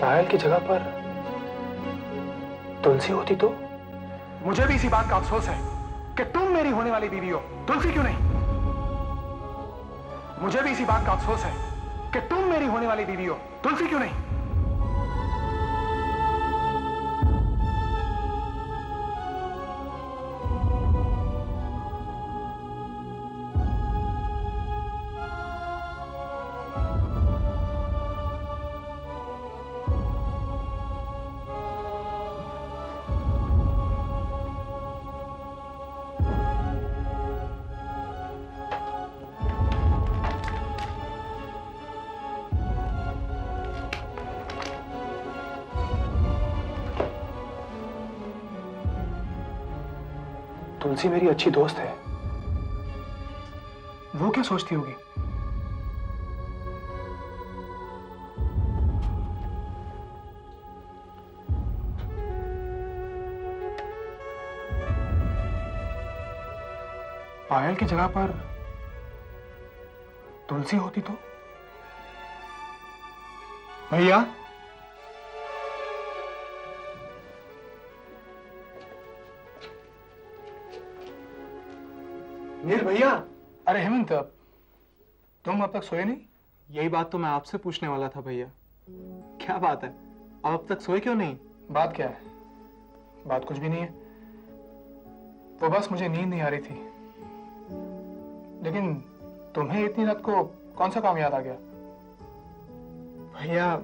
पायल की जगह पर तुलसी होती तो? मुझे भी इसी बात का अफसोस है कि तुम मेरी होने वाली बीवी हो, तुलसी क्यों नहीं? मुझे भी इसी बात का अफसोस है कि तुम मेरी होने वाली बीवी हो, तुलसी क्यों नहीं? तुलसी मेरी अच्छी दोस्त है। वो क्या सोचती होगी? पायल की जगह पर तुलसी होती तो? भैया, मीर भैया। अरे हेमंत, तुम अब तक सोए नहीं? यही बात तो मैं आपसे पूछने वाला था भैया। क्या बात है, आप अब तक सोए क्यों नहीं? बात क्या है? बात कुछ भी नहीं है। वो बस मुझे नींद नहीं आ रही थी। लेकिन तुम्हें इतनी रात को कौन सा काम याद आ गया? भैया,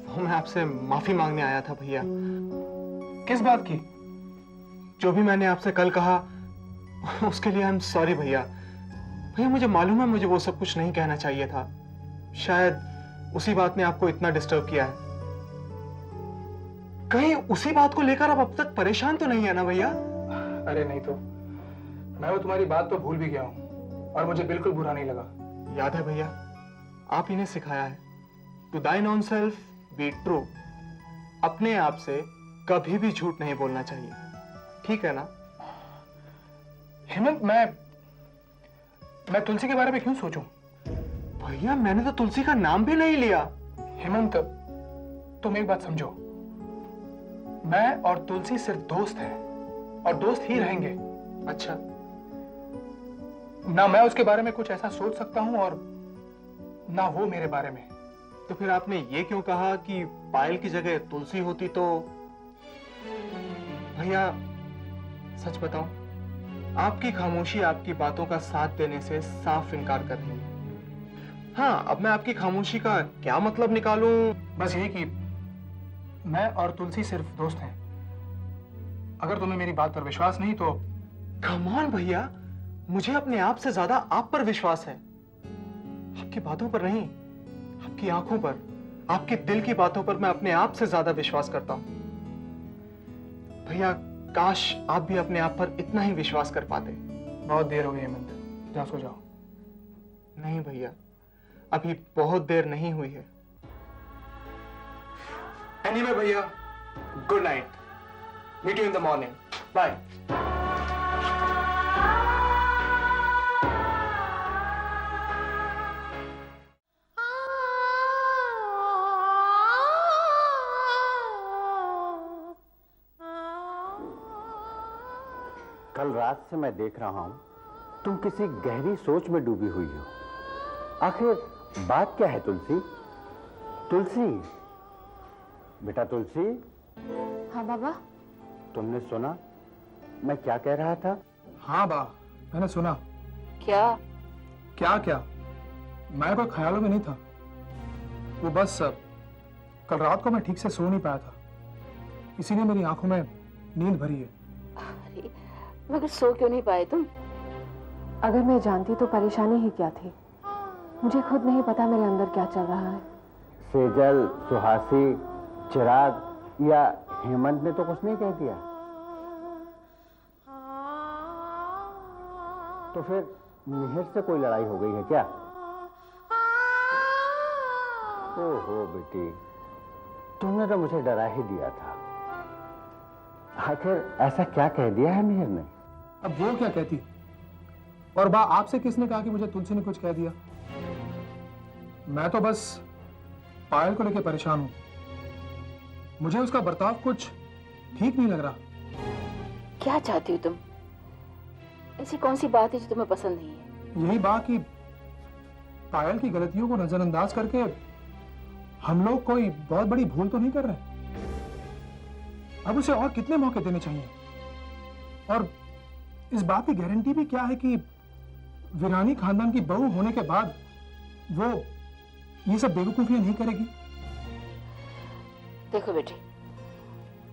वो मैं आपसे माफी मांगने आया था भैया। किस बात की? जो भी मैंने आपसे कल कहा उसके लिए आई एम सॉरी भैया। भैया मुझे मालूम है मुझे वो सब कुछ नहीं कहना चाहिए था। शायद उसी बात ने आपको इतना डिस्टर्ब किया है। कहीं उसी बात को लेकर आप अब तक परेशान तो नहीं है ना भैया? अरे नहीं तो, मैं वो तुम्हारी बात तो भूल भी गया हूं और मुझे बिल्कुल बुरा नहीं लगा। याद है भैया, आप इन्हें सिखाया है, टू दाइन ऑन सेल्फ बी ट्रू। अपने आप से कभी भी झूठ नहीं बोलना चाहिए, ठीक है ना? हेमंत, मैं तुलसी के बारे में क्यों सोचूं? भैया मैंने तो तुलसी का नाम भी नहीं लिया। हेमंत, तुम एक बात समझो, मैं और तुलसी सिर्फ दोस्त हैं और दोस्त ही रहेंगे। अच्छा, ना मैं उसके बारे में कुछ ऐसा सोच सकता हूं और ना वो मेरे बारे में। तो फिर आपने ये क्यों कहा कि पायल की जगह तुलसी होती तो? भैया सच बताऊं, आपकी खामोशी आपकी बातों का साथ देने से साफ इनकार कर रही है। हाँ, अब मैं आपकी खामोशी का क्या मतलब निकालूं? बस ये कि मैं और तुलसी सिर्फ दोस्त हैं। अगर तुम्हें मेरी बात पर विश्वास नहीं तो? कम ऑन भैया, मुझे अपने आप से ज्यादा आप पर विश्वास है। आपकी बातों पर नहीं, आपकी आंखों पर, आपके दिल की बातों पर मैं अपने आप से ज्यादा विश्वास करता हूं। भैया काश आप भी अपने आप पर इतना ही विश्वास कर पाते। बहुत देर हो गई हेमंत, जाओ सो जाओ। नहीं भैया, अभी बहुत देर नहीं हुई है। एनीवे भैया, good night, meet you in the morning, bye. कल रात से मैं देख रहा हूं तुम किसी गहरी सोच में डूबी हुई हो। आखिर बात क्या है तुलसी? तुलसी, बेटा तुलसी। हाँ बाबा। तुमने सुना मैं क्या कह रहा था? हाँ बा, मैंने सुना। क्या? क्या क्या? मैं कोई ख्यालों में नहीं था। वो बस कल रात को मैं ठीक से सो नहीं पाया था, इसीलिए मेरी आंखों में नींद भरी है। अरे मगर सो क्यों नहीं पाए तुम? अगर मैं जानती तो परेशानी ही क्या थी। मुझे खुद नहीं पता मेरे अंदर क्या चल रहा है। सेजल, सुहासी, चिराग या हेमंत ने तो कुछ नहीं कह दिया? तो फिर मिहिर से कोई लड़ाई हो गई है क्या? ओहो बेटी, तुमने तो मुझे डरा ही दिया था। आखिर ऐसा क्या कह दिया है मिहिर ने? अब वो क्या कहती? और बा, आपसे किसने कहा कि मुझे तुलसी ने कुछ कह दिया? मैं तो बस पायल को लेकर परेशान हूं। मुझे उसका बर्ताव कुछ ठीक नहीं लग रहा। क्या चाहती हो तुम? ऐसी कौन सी बात है जो तुम्हें पसंद नहीं है? यही बात कि पायल की गलतियों को नजरअंदाज करके हम लोग कोई बहुत बड़ी भूल तो नहीं कर रहे। अब उसे और कितने मौके देने चाहिए? और इस बात की गारंटी भी क्या है कि वीरानी खानदान की बहू होने के बाद वो ये सब बेवकूफियां नहीं करेगी? देखो बेटी,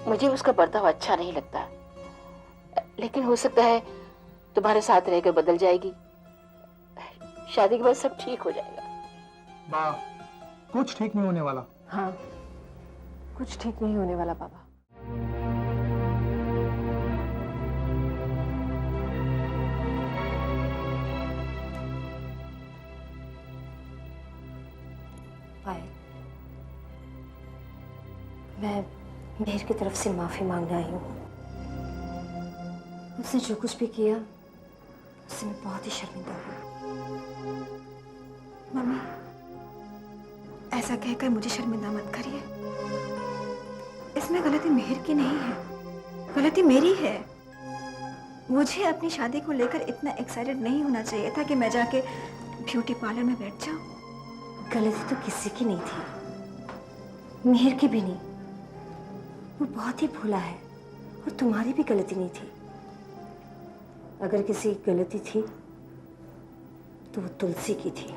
मुझे उसका बर्ताव अच्छा नहीं लगता, लेकिन हो सकता है तुम्हारे साथ रहकर बदल जाएगी। शादी के बाद सब ठीक हो जाएगा। माँ, कुछ ठीक नहीं होने वाला। हाँ, कुछ ठीक नहीं होने वाला पापा। पायल, मैं मेहर की तरफ से माफी मांगने आई हूँ। उसने जो कुछ भी किया उससे मैं बहुत ही शर्मिंदा हूँ। मम्मी, ऐसा कहकर मुझे शर्मिंदा मत करिए। इसमें गलती मेहर की नहीं है, गलती मेरी है। मुझे अपनी शादी को लेकर इतना एक्साइटेड नहीं होना चाहिए था कि मैं जाके ब्यूटी पार्लर में बैठ जाऊं। गलती तो किसी की नहीं थी, मेहर की भी नहीं। वो बहुत ही भोला है और तुम्हारी भी गलती नहीं थी। अगर किसी की गलती थी तो वो तुलसी की थी।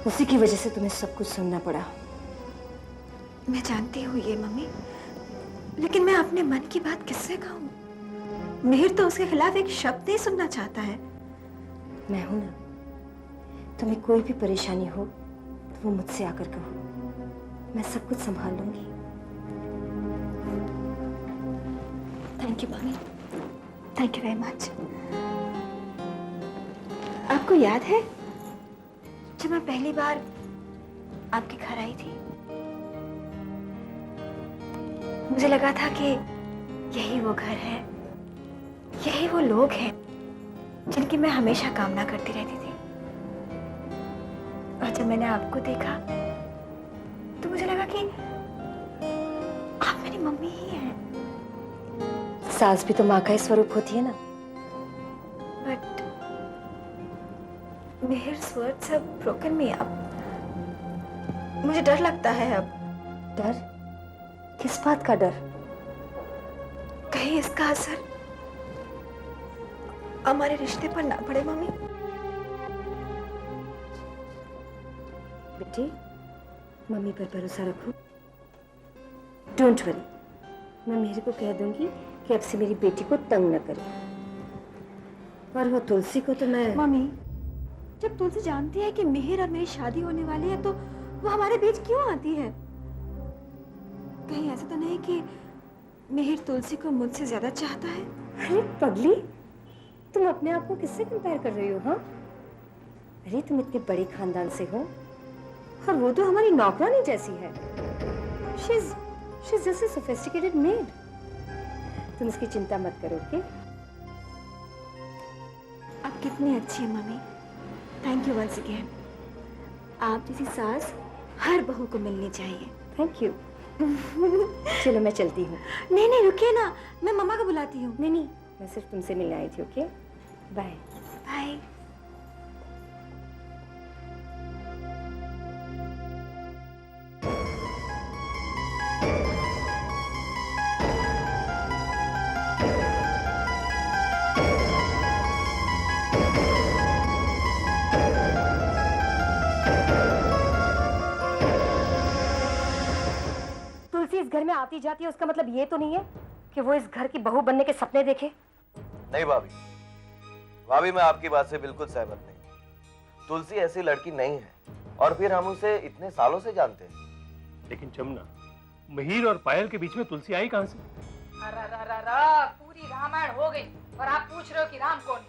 उसी की वजह से तुम्हें सब कुछ सुनना पड़ा। मैं जानती हूँ ये मम्मी, लेकिन मैं अपने मन की बात किससे कहूँ? मेहर तो उसके खिलाफ एक शब्द नहीं सुनना चाहता है। मैं हूं ना, तुम्हें कोई भी परेशानी हो तो वो मुझसे आकर कहो, मैं सब कुछ संभाल लूंगी। Thank you mummy, thank you very much. आपको याद है जब मैं पहली बार आपके घर आई थी, मुझे लगा था कि यही वो घर है, यही वो लोग हैं जिनकी मैं हमेशा कामना करती रहती थी। और जब मैंने आपको देखा तो मुझे लगा कि आप मेरी मम्मी ही हैं। सास भी तो माँ का ही स्वरूप होती है ना। But Meher's words have broken me up. मुझे डर लगता है अब। डर? किस बात का डर? कहीं इसका असर हमारे रिश्ते पर ना पड़े मम्मी। बेटी, मम्मी पर भरोसा रखो। डोंट वरी, मैं मेहर को कह दूंगी कि अब से मेरी बेटी को तंग न करे। और वो तुलसी को तो मैं... मम्मी, जब तुलसी जानती है कि मेहर और मेरी शादी होने वाली है तो वो हमारे बीच क्यों आती है? कहीं ऐसा तो नहीं कि मेहर तुलसी को मुझसे ज्यादा चाहता है? अरे पगली, तुम अपने आप को किससे कंपेयर कर रही हो? हाँ, अरे तुम इतने बड़े खानदान से हो और वो तो हमारी नौकरानी जैसी है। She's just a sophisticated maid. तुम इसकी चिंता मत करो, ओके? आप कितनी अच्छी है mummy. Thank you once again. आप जैसी सास हर बहू को मिलनी चाहिए। Thank you. चलो मैं चलती हूँ। नहीं नहीं, रुकिए ना, मैं मम्मा को बुलाती हूँ। नहीं, मैं सिर्फ तुमसे मिलने आई थी, ओके? Bye bye. तुलसी इस घर में आती जाती है, उसका मतलब ये तो नहीं है कि वो इस घर की बहू बनने के सपने देखे? नहीं भाभी, मैं आपकी बात से बिल्कुल सहमत नहीं। तुलसी ऐसी लड़की नहीं है, और फिर हम उसे इतने सालों से जानते हैं। लेकिन जमुना, मिहिर और पायल के बीच में तुलसी आई कहां से? पूरी रामायण हो गई और आप पूछ रहे हो कि राम कौन?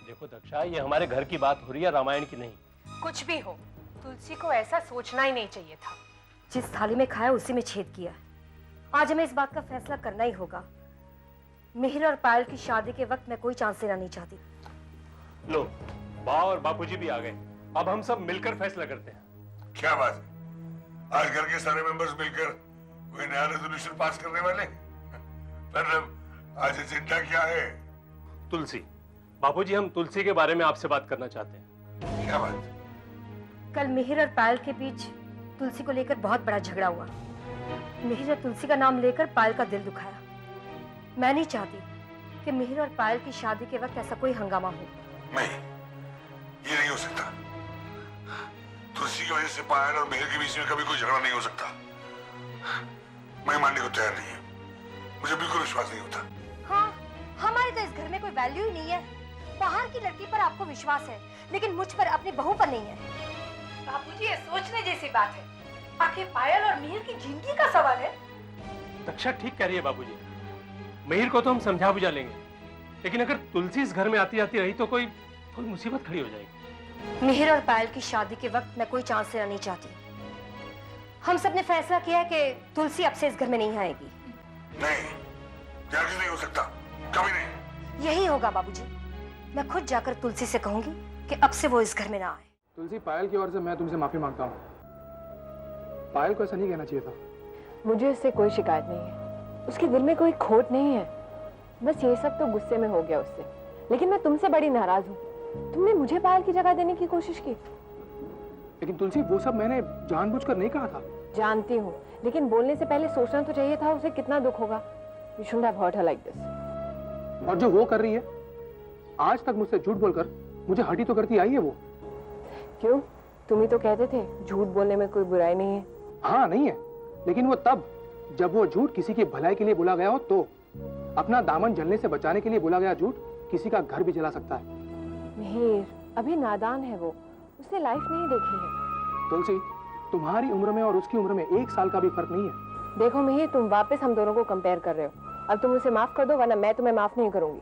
देखो दक्षा, ये हमारे घर की बात हो रही है, रामायण की नहीं। कुछ भी हो, तुलसी को ऐसा सोचना ही नहीं चाहिए था। जिस थाली में खाया उसी में छेद किया। आज हमें इस बात का फैसला करना ही होगा। मिहिर और पायल की शादी के वक्त मैं कोई चांस लेना नहीं चाहती। लो, बा और बापूजी भी आ गए। अब हम सब मिलकर फैसला करते हैं। क्या बात है? आज घर के सारे मेंबर्स मिलकर कोई नया रेजोल्यूशन पास करने वाले? मतलब आज एजेंडा क्या है? तुलसी, बापूजी हम तुलसी के बारे में आपसे बात करना चाहते हैं। क्या बात? कल मिहिर और पायल के बीच तुलसी को लेकर बहुत बड़ा झगड़ा हुआ। मिहिर ने तुलसी का नाम लेकर पायल का दिल दुखाया। मैं नहीं चाहती कि मिहिर और पायल की शादी के वक्त ऐसा कोई हंगामा हो। नहीं, ये नहीं हो सकता। तुलसी की वजह से पायल और मिहिर के बीच में कभी कोई झगड़ा नहीं हो सकता। मैं मानने को तैयार नहीं है। मुझे बिल्कुल विश्वास नहीं होता। हाँ, हमारे तो इस घर में कोई वैल्यू ही नहीं है। बाहर की लड़की पर आपको विश्वास है, लेकिन मुझ पर, अपनी बहू पर नहीं है। बापूजी ये सोचने जैसी बात है। आखिर पायल और मिहिर की जिंदगी का सवाल है। दक्षा ठीक कह रही है बाबूजी। मिहिर को तो हम समझा बुझा लेंगे, लेकिन अगर तुलसी इस घर में आती आती रही तो कोई मुसीबत खड़ी हो जाएगी। मिहिर और पायल की शादी के वक्त मैं कोई चांस लेना नहीं चाहती। हम सब ने फैसला किया है कि तुलसी अब से इस घर में नहीं आएगी। नहीं, जल्दी नहीं हो सकता, कभी नहीं। यही होगा बाबूजी। मैं खुद जाकर तुलसी से कहूंगी कि अब से वो इस घर में ना आए। तुलसी, पायल की ओर से मैं तुमसे माफी मांगता हूँ। पायल को ऐसा नहीं कहना चाहिए था। मुझे इससे कोई शिकायत नहीं है, उसके दिल में कोई खोट नहीं है। बस ये सब तो गुस्से में हो गया उससे। लेकिन मैं तुमसे बड़ी नाराज हूँ। तुमने मुझे पायल की जगह देने की कोशिश की। लेकिन तुलसी, वो सब मैंने जानबूझकर नहीं कहा था। जानती हूँ, लेकिन बोलने से पहले सोचना तो चाहिए था उसे कितना दुख होगा। You shouldn't have hurt her like this. और जो वो कर रही है, आज तक मुझसे झूठ बोलकर मुझे हटी तो करती आई है वो। क्यों? तुम ही तो कहते थे झूठ बोलने में कोई बुराई नहीं है। हाँ, नहीं है, लेकिन वो तब जब वो झूठ किसी की भलाई के लिए बोला गया हो तो। अपना दामन जलने से बचाने के लिए बोला गया झूठ किसी का घर भी जला सकता है। मिहिर अभी नादान है वो, उसने लाइफ नहीं देखी है। तुलसी, तुम्हारी उम्र में और उसकी उम्र में 1 साल का भी फर्क नहीं है। देखो मिहिर, तुम वापस हम दोनों को कंपेयर कर रहे हो। अब तुम उसे माफ कर दो, वरना मैं तुम्हें माफ नहीं करूंगी।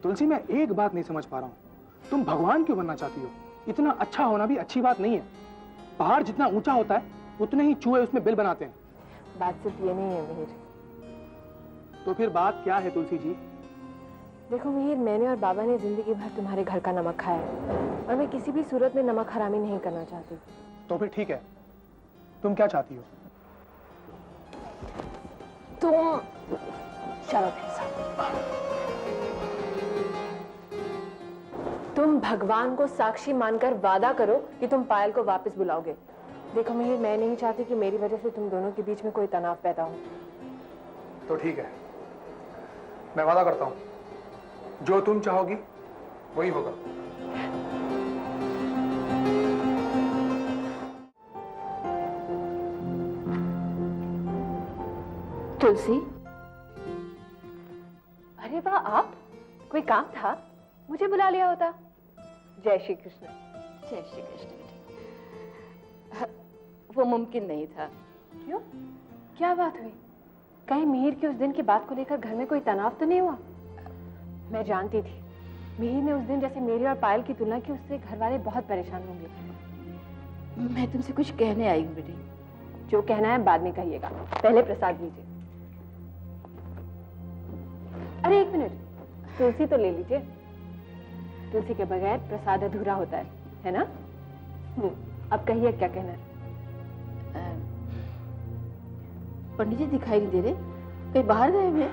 तुलसी, मैं एक बात नहीं समझ पा रहा हूँ, तुम भगवान क्यों बनना चाहती हो? इतना अच्छा होना भी अच्छी बात नहीं है। पहाड़ जितना ऊंचा होता है उतने ही चूहे उसमें बिल बनाते हैं। बात सिर्फ ये नहीं है मिहिर। तो फिर बात क्या है तुलसी जी? देखो मिहिर, मैंने और बाबा ने जिंदगी भर तुम्हारे घर का नमक खाया है, और मैं किसी भी सूरत में नमक हरामी नहीं करना चाहती। तो फिर ठीक है, तुम क्या चाहती हो? तुम चलो मेरे साथ। तुम भगवान को साक्षी मानकर वादा करो कि तुम पायल को वापस बुलाओगे। देखो मिहिर, मैं नहीं चाहती कि मेरी वजह से तुम दोनों के बीच में कोई तनाव पैदा हो। तो ठीक है, मैं वादा करता हूं, जो तुम चाहोगी वही होगा। तुलसी, अरे वाह, आप? कोई काम था? मुझे बुला लिया होता। जय श्री कृष्ण। जय श्री कृष्ण बेटे। वो मुमकिन नहीं था। क्यों? क्या बात हुई? कहीं मिहिर की उस दिन की बात को लेकर घर में कोई तनाव तो नहीं हुआ? मैं जानती थी मिहिर ने उस दिन जैसे मेरी और पायल की तुलना की, उससे घर वाले बहुत परेशान होंगे। मैं तुमसे कुछ कहने आई हूँ बेटी। जो कहना है बाद में कहिएगा, पहले प्रसाद लीजिए। अरे एक मिनट, तुलसी तो ले लीजिए। तुलसी के बगैर प्रसाद अधूरा होता है ना? अब कहिए क्या कहना है। पंडित जी दिखाई नहीं दे रहे, कहीं बाहर गए हैं?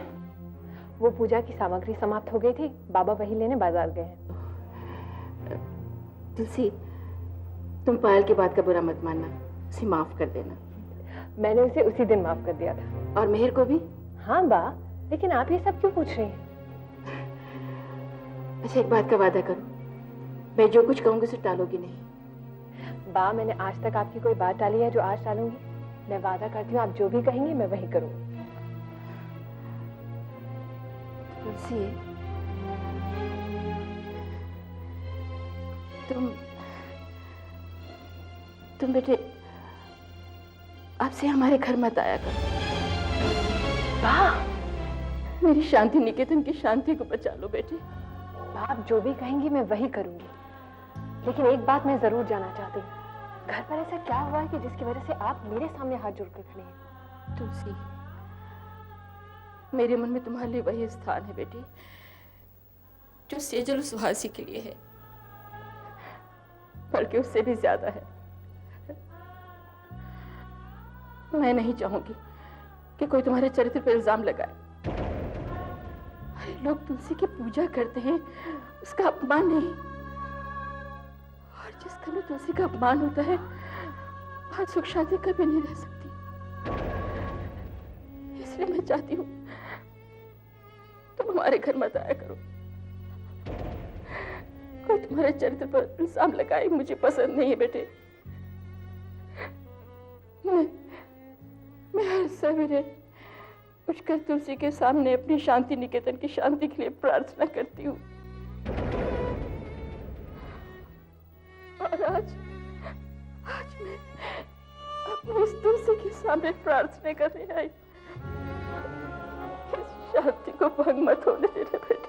वो पूजा की सामग्री समाप्त हो गई थी, बाबा वही लेने बाजार गए हैं। तुलसी, तुम पायल की बात का बुरा मत मानना, उसे माफ कर देना। मैंने उसे उसी दिन माफ कर दिया था। और मेहर को भी? हाँ बा, लेकिन आप ये सब क्यों पूछ रही हैं? अच्छा एक बात का वादा करो, मैं जो कुछ कहूंगी उसे टालोगी नहीं। बा, मैंने आज तक आपकी कोई बात टाली है जो आज टालूंगी? मैं वादा करती हूँ आप जो भी कहेंगी मैं वही करूंगी। तुलसी, तुम बेटे अब से हमारे घर मत आया करो। वाह, मेरी शांति निकेतन की शांति को बचा लो बेटे। आप जो भी कहेंगी मैं वही करूंगी, लेकिन एक बात मैं जरूर जानना चाहती हूँ, घर पर ऐसा क्या हुआ है कि जिसकी वजह से आप मेरे सामने हाथ जोड़कर खड़े हैं? तुलसी, मेरे मन में तुम्हारे लिए वही स्थान है बेटी जो सेजल सुहासी के लिए है, बल्कि उससे भी ज्यादा है। मैं नहीं चाहूंगी कि कोई तुम्हारे चरित्र पर इल्जाम लगाए। अरे लोग तुलसी की पूजा करते हैं, उसका अपमान नहीं। और जिस घर में तुलसी का अपमान होता है वहां सुख शांति कभी नहीं रह सकती। इसलिए मैं चाहती हूँ तुम हमारे घर मत आया करो। कोई तुम्हारे चरित्र पर इल्जाम लगाए मुझे पसंद नहीं है बेटे। मैं हर सवेरे उठकर तुलसी के सामने अपनी शांति निकेतन की शांति के लिए प्रार्थना करती हूँ। और आज मैं अपनी इस तुलसी के सामने प्रार्थना करने आई। इस शांति को भंग मत होने देना बेटे।